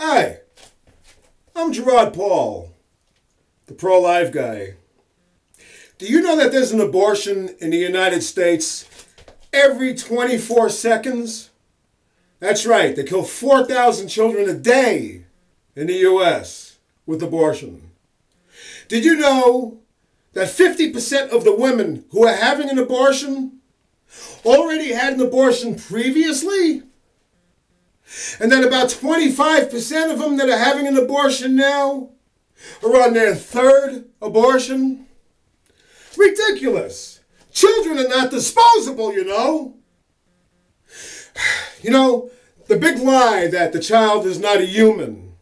Hi, I'm Gerard Paul, the pro-life guy. Do you know that there's an abortion in the United States every 24 seconds? That's right, they kill 4,000 children a day in the U.S. with abortion. Did you know that 50% of the women who are having an abortion already had an abortion previously? And that about 25% of them that are having an abortion now are on their third abortion? Ridiculous. Children are not disposable, you know. You know, the big lie that the child is not a human.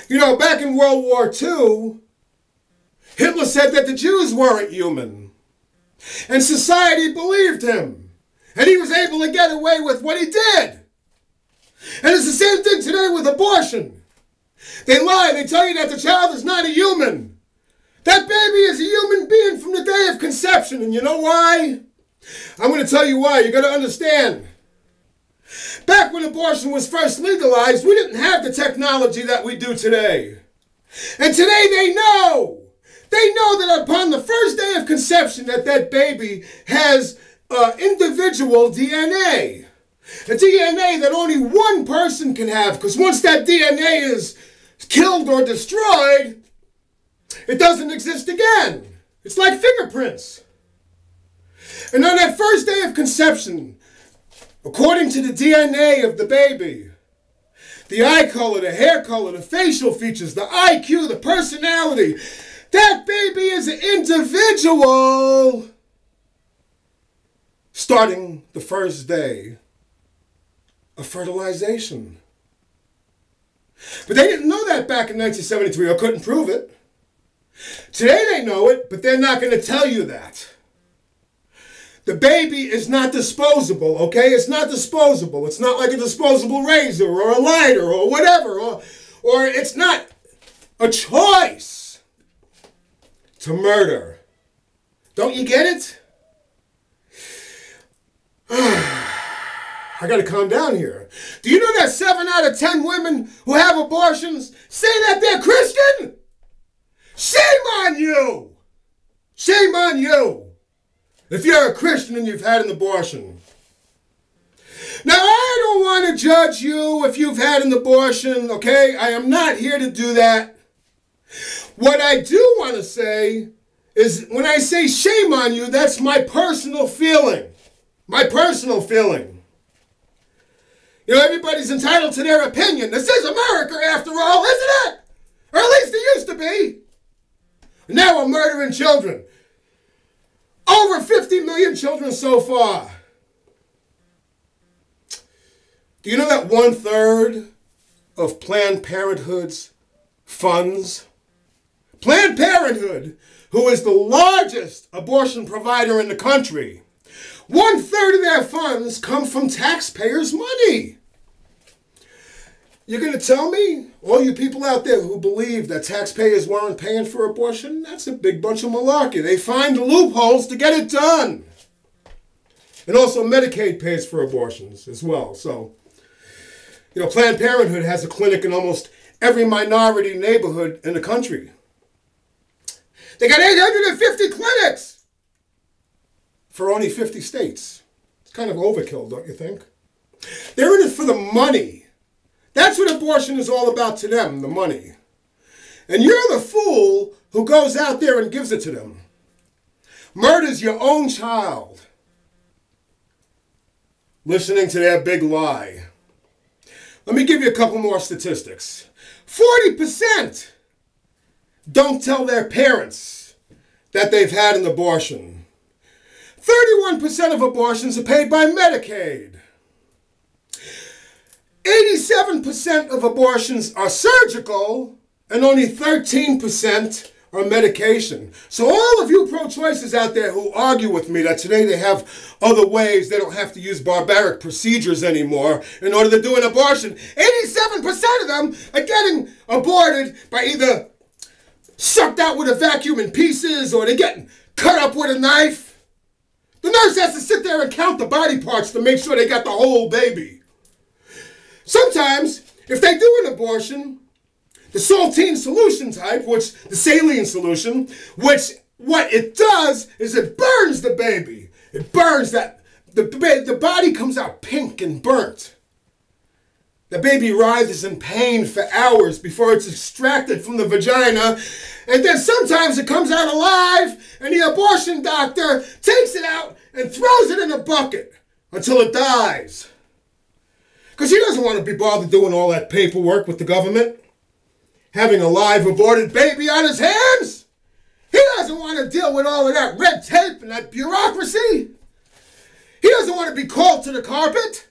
You know, back in World War II, Hitler said that the Jews weren't human. And society believed him. And he was able to get away with what he did. And it's the same thing today with abortion. They lie. They tell you that the child is not a human. That baby is a human being from the day of conception. And you know why? I'm going to tell you why. You're going to understand. Back when abortion was first legalized, we didn't have the technology that we do today. And today they know. They know that upon the first day of conception that baby has individual DNA. A DNA that only one person can have, because once that DNA is killed or destroyed, it doesn't exist again. It's like fingerprints. And on that first day of conception, according to the DNA of the baby, the eye color, the hair color, the facial features, the IQ, the personality, that baby is an individual starting the first day of fertilization. But they didn't know that back in 1973 or couldn't prove it. Today they know it, but they're not going to tell you that. The baby is not disposable, okay? It's not disposable. It's not like a disposable razor or a lighter or whatever, or it's not a choice to murder. Don't you get it? I gotta calm down here. Do you know that 7 out of 10 women who have abortions say that they're Christian? Shame on you! Shame on you! If you're a Christian and you've had an abortion. Now, I don't want to judge you if you've had an abortion, okay? I am not here to do that. What I do want to say is, when I say shame on you, that's my personal feeling. My personal feeling. You know, everybody's entitled to their opinion. This is America, after all, isn't it? Or at least it used to be. Now we're murdering children. Over 50 million children so far. Do you know that 1/3 of Planned Parenthood's funds, Planned Parenthood, who is the largest abortion provider in the country, 1/3 of their funds come from taxpayers' money? You're going to tell me, all you people out there who believe that taxpayers weren't paying for abortion, that's a big bunch of malarkey. They find loopholes to get it done. And also Medicaid pays for abortions as well. So, you know, Planned Parenthood has a clinic in almost every minority neighborhood in the country. They got 850 clinics for only 50 states. It's kind of overkill, don't you think? They're in it for the money. That's what abortion is all about to them, the money. And you're the fool who goes out there and gives it to them. Murders your own child. Listening to their big lie. Let me give you a couple more statistics. 40% don't tell their parents that they've had an abortion. 31% of abortions are paid by Medicaid. 87% of abortions are surgical, and only 13% are medication. So all of you pro-choicers out there who argue with me that today they have other ways, they don't have to use barbaric procedures anymore in order to do an abortion, 87% of them are getting aborted by either sucked out with a vacuum in pieces or they're getting cut up with a knife. The nurse has to sit there and count the body parts to make sure they got the whole baby. Sometimes If they do an abortion, the saltine solution type, the saline solution, which what it does is it burns the baby. It burns that, the body comes out pink and burnt. The baby writhes in pain for hours before it's extracted from the vagina. And then sometimes it comes out alive and the abortion doctor takes it out and throws it in a bucket until it dies. Because he doesn't want to be bothered doing all that paperwork with the government. Having a live aborted baby on his hands. He doesn't want to deal with all of that red tape and that bureaucracy. He doesn't want to be called to the carpet.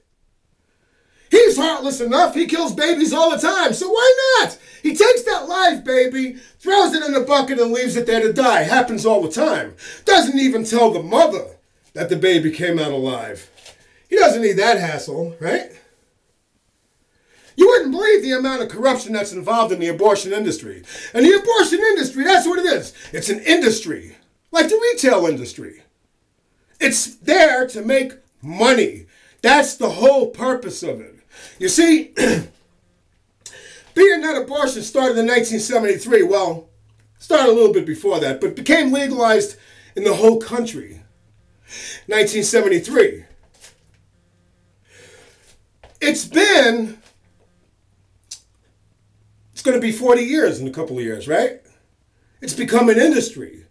He's heartless enough. He kills babies all the time. So why not? He takes that live baby, throws it in a bucket and leaves it there to die. Happens all the time. Doesn't even tell the mother that the baby came out alive. He doesn't need that hassle, right? You wouldn't believe the amount of corruption that's involved in the abortion industry. And the abortion industry, that's what it is. It's an industry, like the retail industry. It's there to make money. That's the whole purpose of it. You see, being that abortion started in 1973, well, started a little bit before that, but became legalized in the whole country. 1973. It's going to be 40 years in a couple of years, right? It's become an industry.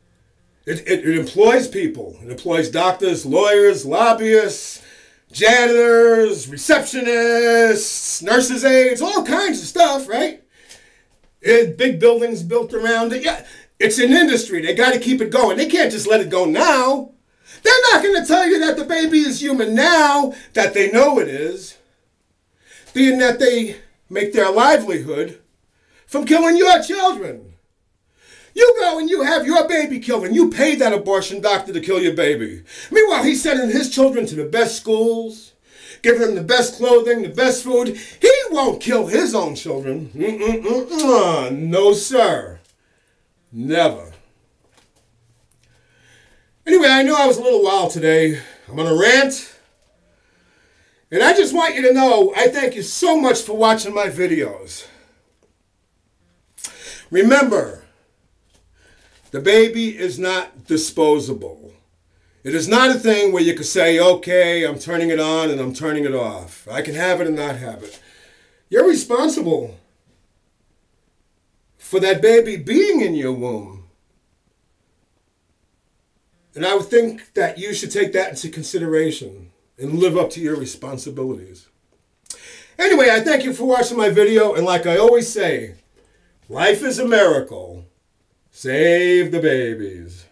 It employs people. It employs doctors, lawyers, lobbyists, janitors, receptionists, nurses' aides, all kinds of stuff, right? Big buildings built around it. Yeah, it's an industry. They got to keep it going. They can't just let it go now. They're not going to tell you that the baby is human now that they know it is, being that they make their livelihood from killing your children. You go and you have your baby killed and you paid that abortion doctor to kill your baby. Meanwhile, he's sending his children to the best schools, giving them the best clothing, the best food. He won't kill his own children. No, sir. Never. Anyway, I know I was a little wild today. I'm on a rant. And I just want you to know, I thank you so much for watching my videos. Remember, the baby is not disposable. It is not a thing where you can say, okay, I'm turning it on and I'm turning it off. I can have it and not have it. You're responsible for that baby being in your womb. And I would think that you should take that into consideration and live up to your responsibilities. Anyway, I thank you for watching my video. And like I always say, life is a miracle. Save the babies.